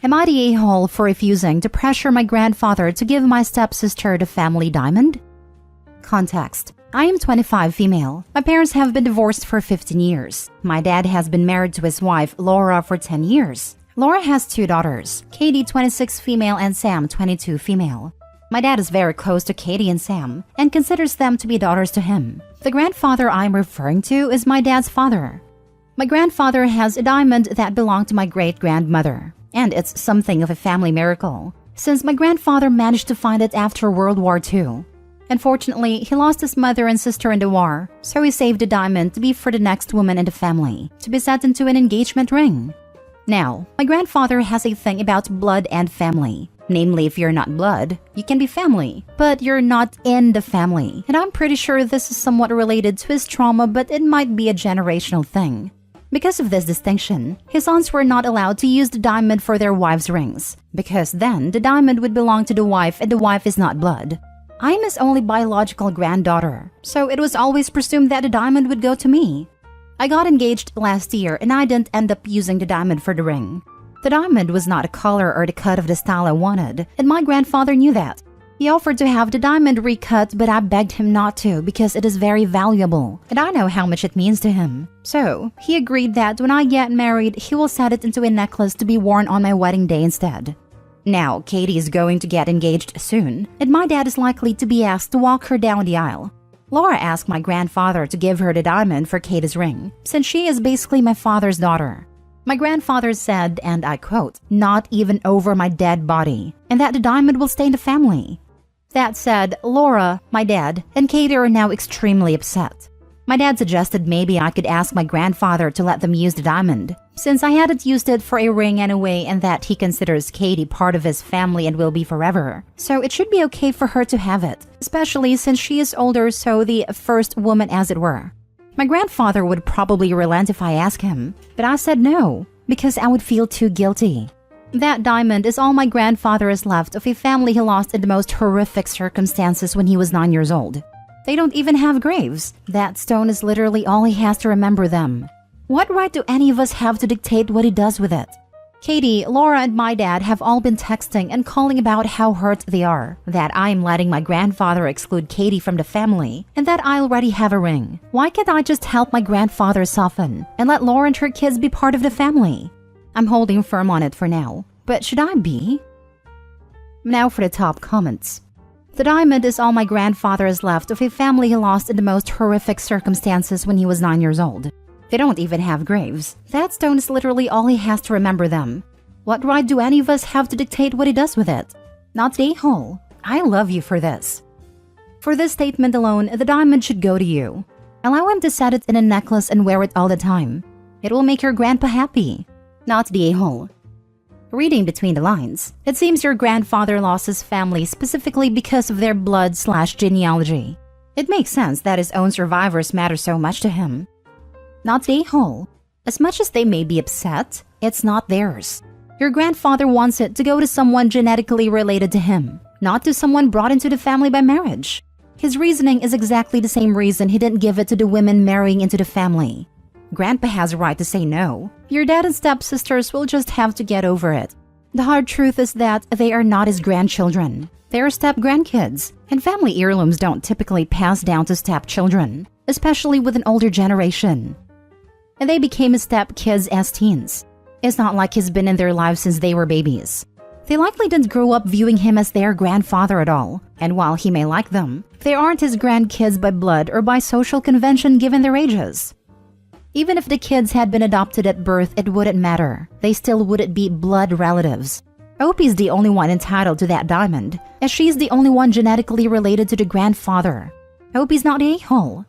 Am I the a-hole for refusing to pressure my grandfather to give my stepsister the family diamond? Context. I am 25 female. My parents have been divorced for 15 years. My dad has been married to his wife, Laura, for 10 years. Laura has 2 daughters, Katie 26 female and Sam 22 female. My dad is very close to Katie and Sam and considers them to be daughters to him. The grandfather I'm referring to is my dad's father. My grandfather has a diamond that belonged to my great-grandmother, and it's something of a family miracle, since my grandfather managed to find it after World War II. Unfortunately, he lost his mother and sister in the war, so he saved the diamond to be for the next woman in the family, to be set into an engagement ring. Now, my grandfather has a thing about blood and family. Namely, if you're not blood, you can be family, but you're not in the family. And I'm pretty sure this is somewhat related to his trauma, but it might be a generational thing. Because of this distinction, his sons were not allowed to use the diamond for their wives' rings, because then the diamond would belong to the wife and the wife is not blood. I'm his only biological granddaughter, so it was always presumed that the diamond would go to me. I got engaged last year and I didn't end up using the diamond for the ring. The diamond was not a color or the cut of the style I wanted, and my grandfather knew that. He offered to have the diamond recut, but I begged him not to because it is very valuable, and I know how much it means to him. So, he agreed that when I get married, he will set it into a necklace to be worn on my wedding day instead. Now, Katie is going to get engaged soon, and my dad is likely to be asked to walk her down the aisle. Laura asked my grandfather to give her the diamond for Katie's ring, since she is basically my father's daughter. My grandfather said, and I quote, "Not even over my dead body," and that the diamond will stay in the family. That said, Laura, my dad, and Katie are now extremely upset. My dad suggested maybe I could ask my grandfather to let them use the diamond, since I hadn't used it for a ring anyway, and that he considers Katie part of his family and will be forever. So it should be okay for her to have it, especially since she is older, so the first woman as it were. My grandfather would probably relent if I asked him, but I said no, because I would feel too guilty. That diamond is all my grandfather has left of a family he lost in the most horrific circumstances when he was 9 years old. They don't even have graves. That stone is literally all he has to remember them. What right do any of us have to dictate what he does with it? Katie, Laura, and my dad have all been texting and calling about how hurt they are, that I'm letting my grandfather exclude Katie from the family, and that I already have a ring. Why can't I just help my grandfather soften and let Laura and her kids be part of the family? I'm holding firm on it for now, but should I be? Now for the top comments. The diamond is all my grandfather has left of a family he lost in the most horrific circumstances when he was 9 years old. They don't even have graves. That stone is literally all he has to remember them. What right do any of us have to dictate what he does with it? Not the a-hole. I love you for this. For this statement alone, the diamond should go to you. Allow him to set it in a necklace and wear it all the time. It will make your grandpa happy. Not the a-hole. Reading between the lines, it seems your grandfather lost his family specifically because of their blood/genealogy. It makes sense that his own survivors matter so much to him. Not the a-hole. As much as they may be upset, it's not theirs. Your grandfather wants it to go to someone genetically related to him, not to someone brought into the family by marriage. His reasoning is exactly the same reason he didn't give it to the women marrying into the family. Grandpa has a right to say no. Your dad and stepsisters will just have to get over it. The hard truth is that they are not his grandchildren. They are step-grandkids, and family heirlooms don't typically pass down to stepchildren, especially with an older generation. And they became his step-kids as teens. It's not like he's been in their lives since they were babies. They likely didn't grow up viewing him as their grandfather at all, and while he may like them, they aren't his grandkids by blood or by social convention given their ages. Even if the kids had been adopted at birth, it wouldn't matter. They still wouldn't be blood relatives. Opie's the only one entitled to that diamond, as she's the only one genetically related to the grandfather. Opie's not the a-hole.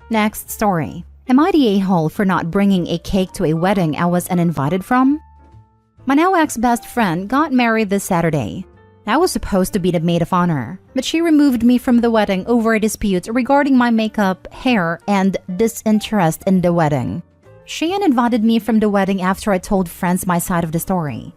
Next story. Am I the a-hole for not bringing a cake to a wedding I was uninvited from? My now ex-best friend got married this Saturday. I was supposed to be the maid of honor, but she removed me from the wedding over a dispute regarding my makeup, hair, and disinterest in the wedding. She uninvited me from the wedding after I told friends my side of the story.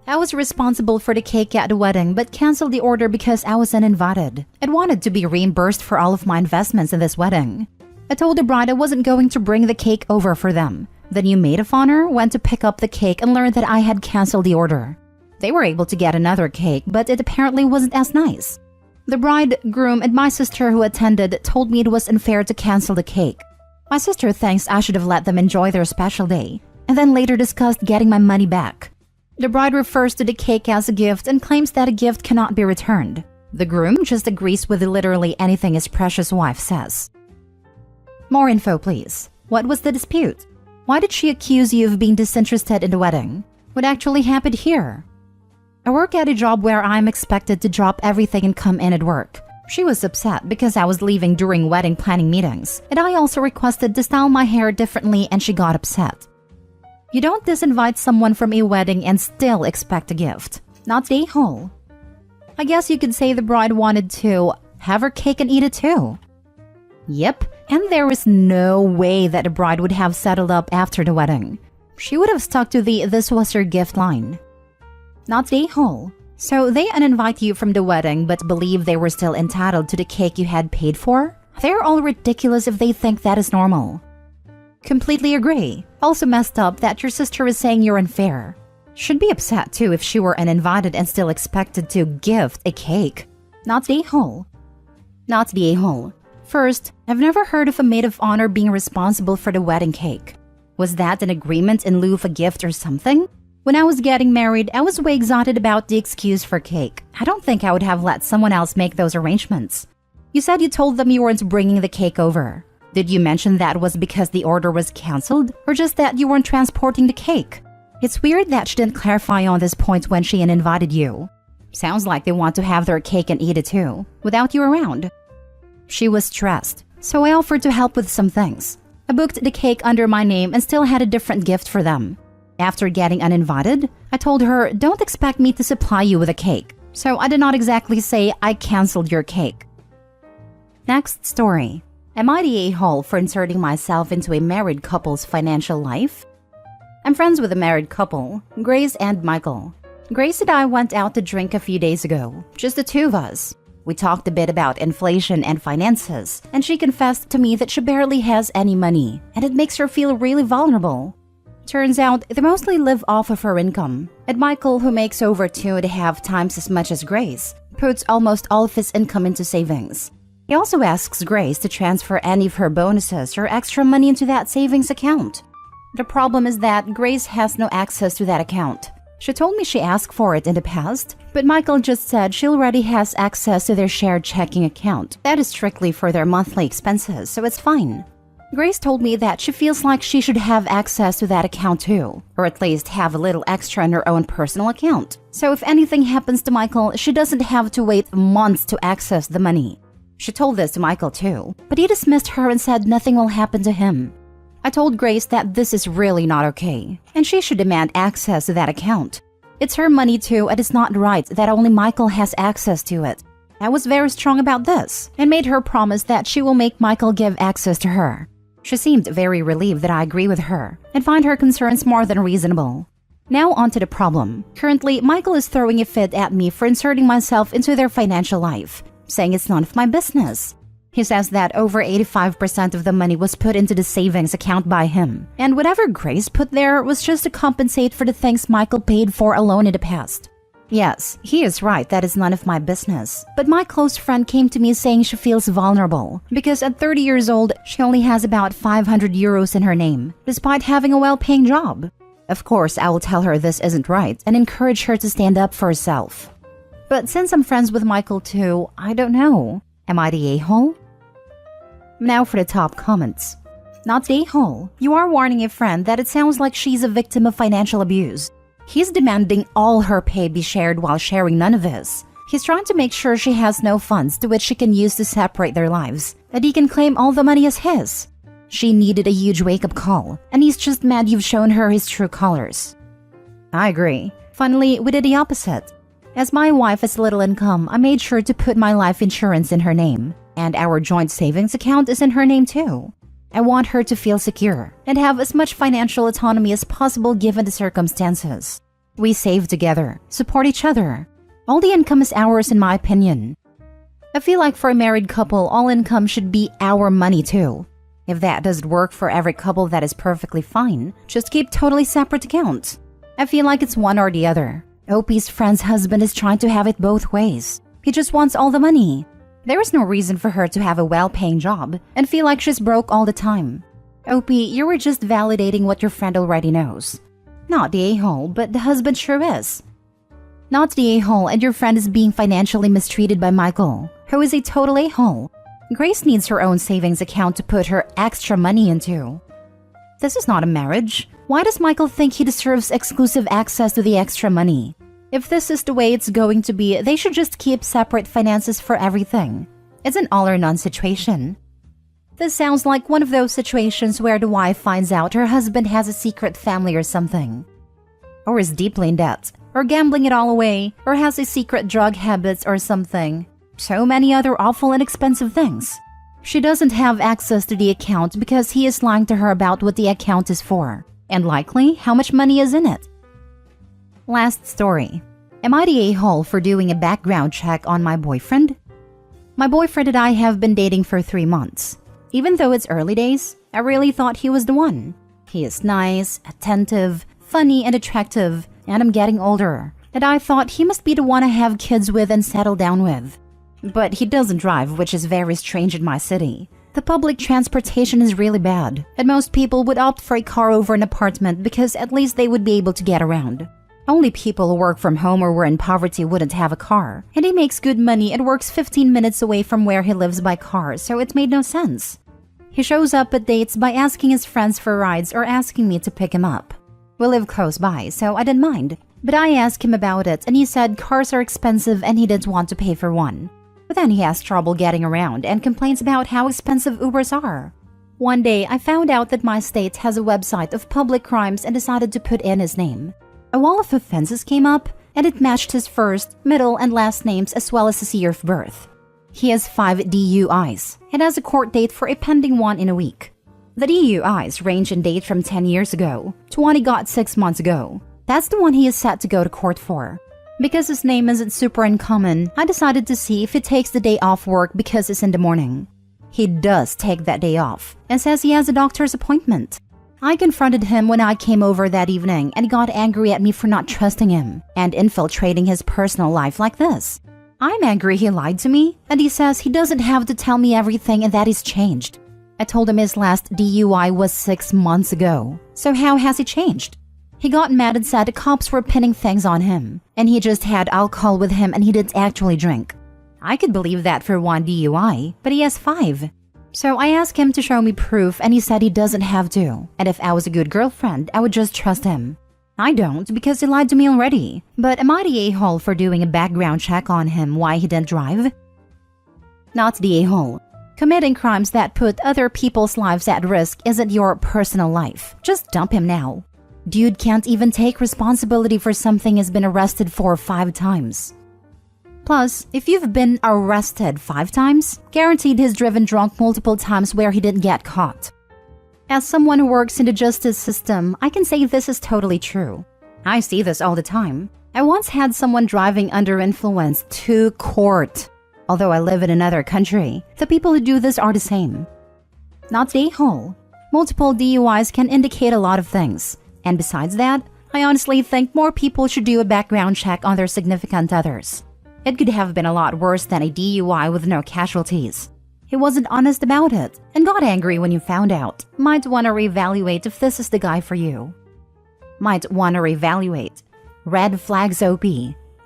I was responsible for the cake at the wedding but canceled the order because I was uninvited and wanted to be reimbursed for all of my investments in this wedding. I told the bride I wasn't going to bring the cake over for them, The new maid of honor went to pick up the cake and learned that I had canceled the order. They were able to get another cake, but it apparently wasn't as nice. The bride, groom, and my sister who attended told me it was unfair to cancel the cake. My sister thinks I should have let them enjoy their special day, and then later discussed getting my money back. The bride refers to the cake as a gift and claims that a gift cannot be returned. The groom just agrees with literally anything his precious wife says. More info, please. What was the dispute? Why did she accuse you of being disinterested in the wedding? What actually happened here? I work at a job where I'm expected to drop everything and come in at work. She was upset because I was leaving during wedding planning meetings, and I also requested to style my hair differently and she got upset. You don't disinvite someone from a wedding and still expect a gift. Not the a-hole. I guess you could say the bride wanted to have her cake and eat it too. Yep, and there is no way that the bride would have settled up after the wedding. She would have stuck to the "this was your gift" line. Not the a-hole. So they uninvite you from the wedding but believe they were still entitled to the cake you had paid for? They're all ridiculous if they think that is normal. Completely agree. Also messed up that your sister is saying you're unfair. Should be upset too if she were uninvited and still expected to gift a cake. Not the a-hole. Not the a-hole. First, I've never heard of a maid of honor being responsible for the wedding cake. Was that an agreement in lieu of a gift or something? When I was getting married, I was way excited about the excuse for cake. I don't think I would have let someone else make those arrangements. You said you told them you weren't bringing the cake over. Did you mention that was because the order was canceled, or just that you weren't transporting the cake? It's weird that she didn't clarify on this point when she uninvited you. Sounds like they want to have their cake and eat it too, without you around. She was stressed, so I offered to help with some things. I booked the cake under my name and still had a different gift for them. After getting uninvited, I told her, don't expect me to supply you with a cake. So I did not exactly say I canceled your cake. Next story. Am I the a-hole for inserting myself into a married couple's financial life? I'm friends with a married couple, Grace and Michael. Grace and I went out to drink a few days ago, just the two of us. We talked a bit about inflation and finances, and she confessed to me that she barely has any money, and it makes her feel really vulnerable. Turns out, they mostly live off of her income, and Michael, who makes over 2.5 times as much as Grace, puts almost all of his income into savings. He also asks Grace to transfer any of her bonuses or extra money into that savings account. The problem is that Grace has no access to that account. She told me she asked for it in the past, but Michael just said she already has access to their shared checking account. That is strictly for their monthly expenses, so it's fine. Grace told me that she feels like she should have access to that account too, or at least have a little extra in her own personal account. So if anything happens to Michael, she doesn't have to wait months to access the money. She told this to Michael too, but he dismissed her and said nothing will happen to him. I told Grace that this is really not okay, and she should demand access to that account. It's her money too, and it's not right that only Michael has access to it. I was very strong about this, and made her promise that she will make Michael give access to her. She seemed very relieved that I agree with her, and find her concerns more than reasonable. Now on to the problem. Currently, Michael is throwing a fit at me for inserting myself into their financial life, saying it's none of my business. He says that over 85% of the money was put into the savings account by him, and whatever Grace put there was just to compensate for the things Michael paid for alone in the past. Yes, he is right that is none of my business, but my close friend came to me saying she feels vulnerable because at 30 years old, she only has about 500 euros in her name, despite having a well-paying job. Of course, I will tell her this isn't right and encourage her to stand up for herself. But since I'm friends with Michael too, I don't know. Am I the a-hole? Now for the top comments. Not the a-hole. You are warning a friend that it sounds like she's a victim of financial abuse. He's demanding all her pay be shared while sharing none of his. He's trying to make sure she has no funds to which she can use to separate their lives, that he can claim all the money as his. She needed a huge wake-up call, and he's just mad you've shown her his true colors. I agree. Finally, we did the opposite. As my wife has little income, I made sure to put my life insurance in her name, and our joint savings account is in her name too. I want her to feel secure and have as much financial autonomy as possible given the circumstances. We save together, support each other. All the income is ours in my opinion. I feel like for a married couple, all income should be our money too. If that doesn't work for every couple, that is perfectly fine. Just keep totally separate accounts. I feel like it's one or the other. OP's friend's husband is trying to have it both ways. He just wants all the money. There is no reason for her to have a well-paying job and feel like she's broke all the time. OP, you were just validating what your friend already knows. Not the a-hole, but the husband sure is. Not the a-hole, and your friend is being financially mistreated by Michael, who is a total a-hole. Grace needs her own savings account to put her extra money into. This is not a marriage. Why does Michael think he deserves exclusive access to the extra money? If this is the way it's going to be, they should just keep separate finances for everything. It's an all-or-none situation. This sounds like one of those situations where the wife finds out her husband has a secret family or something. Or is deeply in debt, or gambling it all away, or has a secret drug habits or something. So many other awful and expensive things. She doesn't have access to the account because he is lying to her about what the account is for, and likely how much money is in it. Last story. Am I the a-hole for doing a background check on my boyfriend? My boyfriend and I have been dating for 3 months. Even though it's early days, I really thought he was the one. He is nice, attentive, funny, and attractive, and I'm getting older, and I thought he must be the one I have kids with and settle down with. But he doesn't drive, which is very strange in my city. The public transportation is really bad, and most people would opt for a car over an apartment because at least they would be able to get around. Only people who work from home or were in poverty wouldn't have a car, and he makes good money and works 15 minutes away from where he lives by car, so it made no sense. He shows up at dates by asking his friends for rides or asking me to pick him up. We live close by, so I didn't mind, but I asked him about it and he said cars are expensive and he didn't want to pay for one. But then he has trouble getting around and complains about how expensive Ubers are. One day, I found out that my state has a website of public crimes and decided to put in his name. A wall of offenses came up, and it matched his first, middle, and last names as well as his year of birth. He has 5 DUIs and has a court date for a pending one in a week. The DUIs range in date from 10 years ago to one he got 6 months ago. That's the one he is set to go to court for. Because his name isn't super uncommon, I decided to see if he takes the day off work because it's in the morning. He does take that day off and says he has a doctor's appointment. I confronted him when I came over that evening and he got angry at me for not trusting him and infiltrating his personal life like this. I'm angry he lied to me, and he says he doesn't have to tell me everything and that he's changed. I told him his last DUI was 6 months ago, so how has he changed? He got mad and said the cops were pinning things on him, and he just had alcohol with him and he didn't actually drink. I could believe that for 1 DUI, but he has 5. So I asked him to show me proof and he said he doesn't have to, and if I was a good girlfriend, I would just trust him. I don't because he lied to me already, but am I the a-hole for doing a background check on him why he didn't drive? Not the a-hole. Committing crimes that put other people's lives at risk isn't your personal life. Just dump him now. Dude can't even take responsibility for something he's been arrested for 5 times. Plus, if you've been arrested 5 times, guaranteed he's driven drunk multiple times where he didn't get caught. As someone who works in the justice system, I can say this is totally true. I see this all the time. I once had someone driving under influence to court. Although I live in another country, the people who do this are the same. Not the a-hole. Multiple DUIs can indicate a lot of things. And besides that, I honestly think more people should do a background check on their significant others. It could have been a lot worse than a DUI with no casualties. He wasn't honest about it and got angry when you found out. Might want to reevaluate if this is the guy for you. Might want to reevaluate. Red flags OP.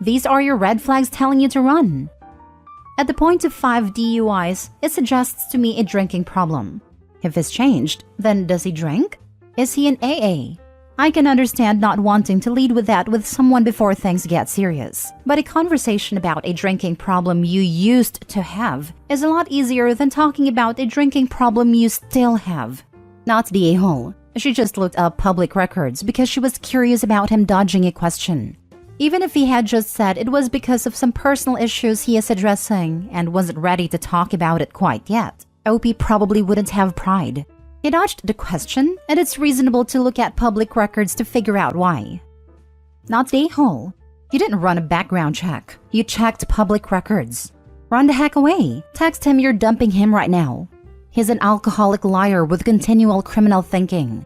These are your red flags telling you to run. At the point of 5 DUIs, it suggests to me a drinking problem. If it's changed, then does he drink? Is he an AA? I can understand not wanting to lead with that with someone before things get serious, but a conversation about a drinking problem you used to have is a lot easier than talking about a drinking problem you still have. Not the a-hole. She just looked up public records because she was curious about him dodging a question. Even if he had just said it was because of some personal issues he is addressing and wasn't ready to talk about it quite yet, OP probably wouldn't have pride. He dodged the question, and it's reasonable to look at public records to figure out why. Not the a-hole. You didn't run a background check. You checked public records. Run the heck away. Text him you're dumping him right now. He's an alcoholic liar with continual criminal thinking.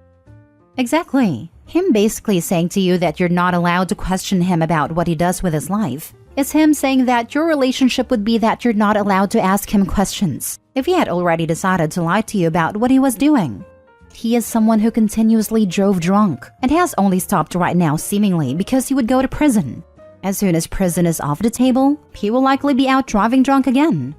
Exactly. Him basically saying to you that you're not allowed to question him about what he does with his life is him saying that your relationship would be that you're not allowed to ask him questions if he had already decided to lie to you about what he was doing. He is someone who continuously drove drunk and has only stopped right now seemingly because he would go to prison. As soon as prison is off the table, he will likely be out driving drunk again.